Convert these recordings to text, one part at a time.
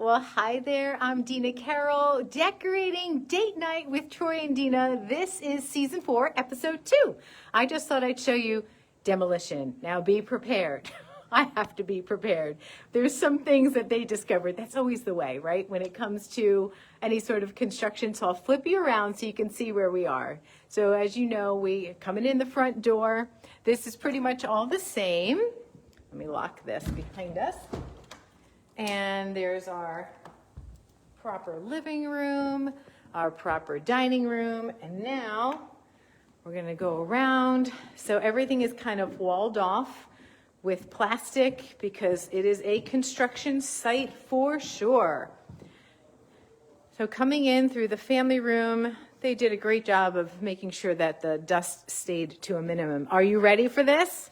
Well, hi there. I'm Dina Carroll, decorating date night with Troy and Dina. This is season 4, episode 2. I just thought I'd show you demolition. Now be prepared. I have to be prepared. There's some things that they discovered. That's always the way, right? When it comes to any sort of construction. So I'll flip you around so you can see where we are. So as you know, we coming in the front door. This is pretty much all the same. Let me lock this behind us. And there's our proper living room, our proper dining room, and now we're gonna go around. So everything is kind of walled off with plastic because it is a construction site for sure. So coming in through the family room, they did a great job of making sure that the dust stayed to a minimum. Are you ready for this?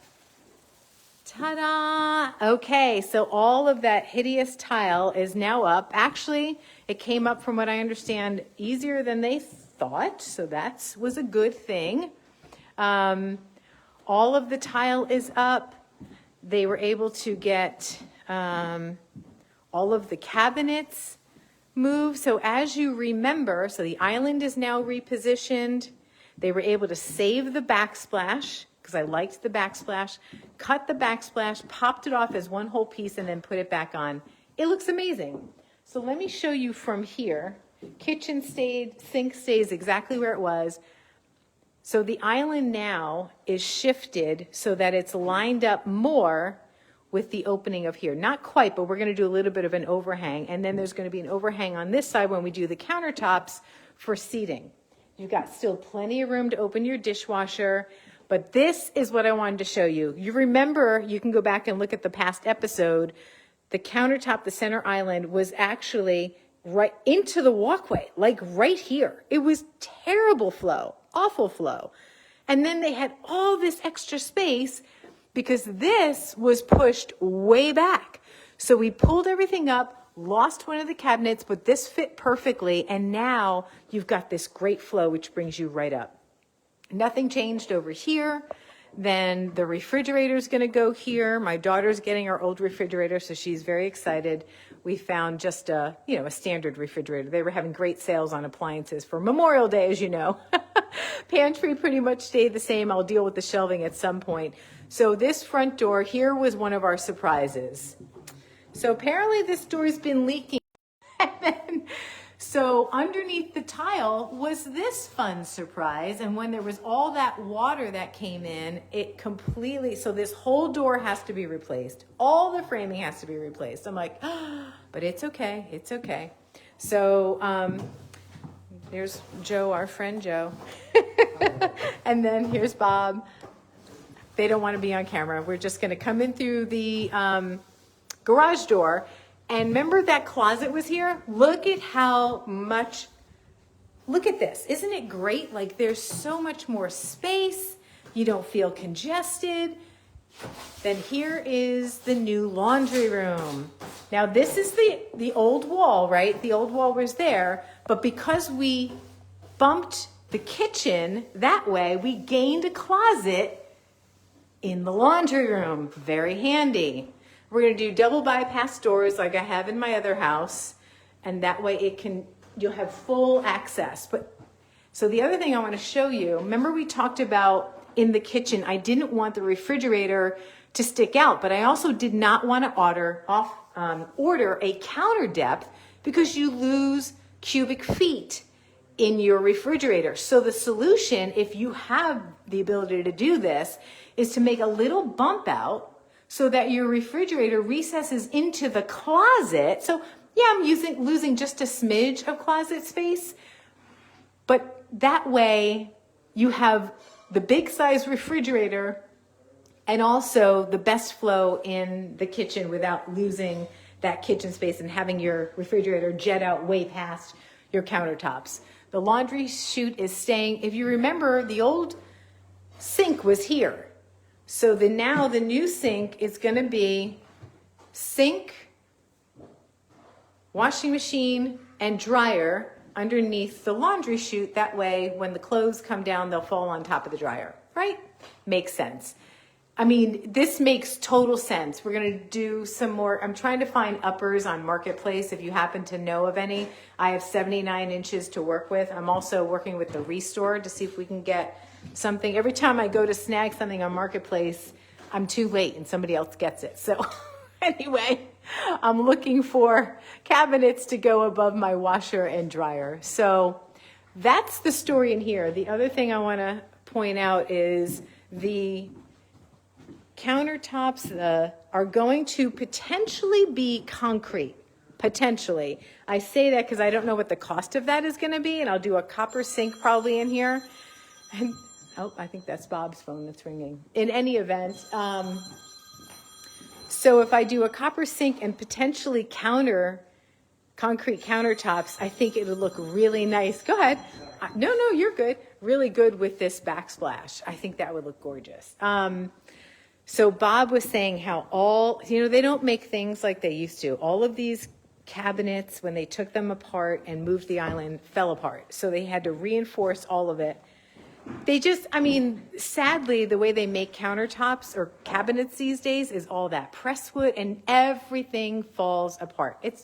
Ta-da! Okay, so all of that hideous tile is now up. Actually, it came up, from what I understand, easier than they thought, so that was a good thing. All of the tile is up. They were able to get all of the cabinets moved. So as you remember, so the island is now repositioned. They were able to save the backsplash, because I liked the backsplash, cut the backsplash, popped it off as one whole piece, and then put it back on. It looks amazing. So let me show you from here. Kitchen stayed, sink stays exactly where it was. So the island now is shifted so that it's lined up more with the opening of here. Not quite, but we're gonna do a little bit of an overhang, and then there's gonna be an overhang on this side when we do the countertops for seating. You've got still plenty of room to open your dishwasher. But this is what I wanted to show you. You remember, you can go back and look at the past episode, the countertop, the center island, was actually right into the walkway, like right here. It was terrible flow, awful flow. And then they had all this extra space because this was pushed way back. So we pulled everything up, lost one of the cabinets, but this fit perfectly. And now you've got this great flow, which brings you right up. Nothing changed over here. Then the refrigerator's gonna go here. My daughter's getting our old refrigerator, so she's very excited. We found just a standard refrigerator. They were having great sales on appliances for Memorial Day, as you know. Pantry pretty much stayed the same. I'll deal with the shelving at some point. So this front door here was one of our surprises. So apparently this door's been leaking. So underneath the tile was this fun surprise. And when there was all that water that came in, it completely, so this whole door has to be replaced. All the framing has to be replaced. I'm like, oh, but it's okay, it's okay. So there's Joe, our friend Joe. And then here's Bob. They don't want to be on camera. We're just gonna come in through the garage door. And remember that closet was here? Look at how much, look at this. Isn't it great? Like there's so much more space. You don't feel congested. Then here is the new laundry room. Now this is the old wall, right? The old wall was there, but because we bumped the kitchen that way, we gained a closet in the laundry room. Very handy. We're going to do double bypass doors like I have in my other house, and that way you'll have full access. But so the other thing I want to show you, remember we talked about in the kitchen, I didn't want the refrigerator to stick out, but I also did not want to order a counter depth because you lose cubic feet in your refrigerator. So the solution, if you have the ability to do this, is to make a little bump out so that your refrigerator recesses into the closet. So yeah, I'm losing just a smidge of closet space, but that way you have the big size refrigerator and also the best flow in the kitchen without losing that kitchen space and having your refrigerator jet out way past your countertops. The laundry chute is staying. If you remember, the old sink was here. So now the new sink is going to be sink, washing machine, and dryer underneath the laundry chute. That way, when the clothes come down, they'll fall on top of the dryer, right? Makes sense. I mean, this makes total sense. We're going to do some more. I'm trying to find uppers on Marketplace. If you happen to know of any, I have 79 inches to work with. I'm also working with the Restore to see if we can get something. Every time I go to snag something on Marketplace, I'm too late and somebody else gets it. So anyway, I'm looking for cabinets to go above my washer and dryer. So that's the story in here. The other thing I want to point out is the countertops are going to potentially be concrete. Potentially. I say that because I don't know what the cost of that is going to be, and I'll do a copper sink probably in here. And oh, I think that's Bob's phone that's ringing. In any event, so if I do a copper sink and potentially concrete countertops, I think it would look really nice. Go ahead. No, you're good. Really good with this backsplash. I think that would look gorgeous. So Bob was saying how they don't make things like they used to. All of these cabinets, when they took them apart and moved the island, fell apart. So they had to reinforce all of it. Sadly, the way they make countertops or cabinets these days is all that presswood and everything falls apart. It's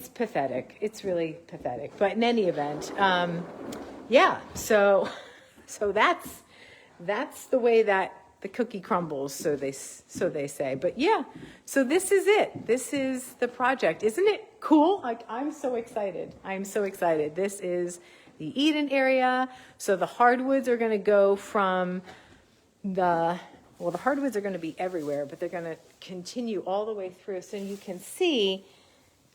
pathetic. It's really pathetic. But in any event, so that's the way that the cookie crumbles, so they say. But yeah, so this is it. This is the project. Isn't it cool? Like, I'm so excited. This is the Eden area. So the hardwoods are going to go from the hardwoods are going to be everywhere, but they're going to continue all the way through. So you can see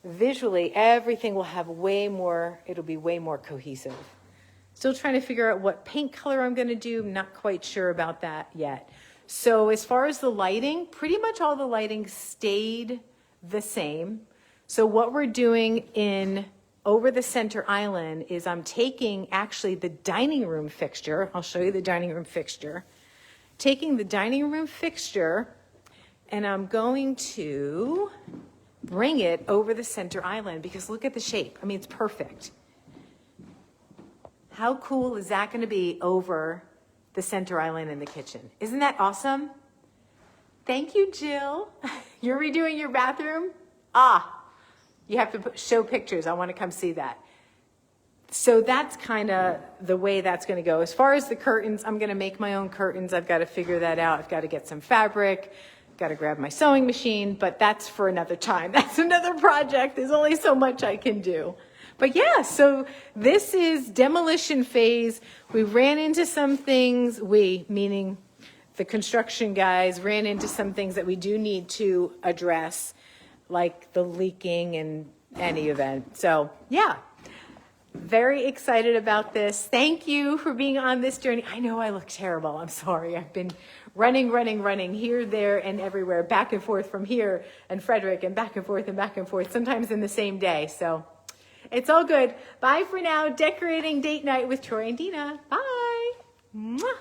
visually everything will have it'll be way more cohesive. Still trying to figure out what paint color I'm going to do. I'm not quite sure about that yet. So as far as the lighting, pretty much all the lighting stayed the same. So what we're doing over the center island is I'm taking actually the dining room fixture. I'll show you the dining room fixture. Taking the dining room fixture, and I'm going to bring it over the center island because look at the shape. I mean, it's perfect. How cool is that going to be over the center island in the kitchen? Isn't that awesome? Thank you, Jill. You're redoing your bathroom? You have to show pictures. I want to come see that. So that's kind of the way that's going to go. As far as the curtains, I'm going to make my own curtains. I've got to figure that out. I've got to get some fabric. Got to grab my sewing machine, but that's for another time. That's another project. There's only so much I can do. But yeah, so this is demolition phase. We ran into some things, meaning the construction guys, ran into some things that we do need to address, like the leaking in any event. So yeah, very excited about this. Thank you for being on this journey. I know I look terrible. I'm sorry. I've been running here, there, and everywhere, back and forth from here and Frederick, and back and forth, sometimes in the same day. So it's all good. Bye for now. Decorating date night with Troy and Dina. Bye. Mwah.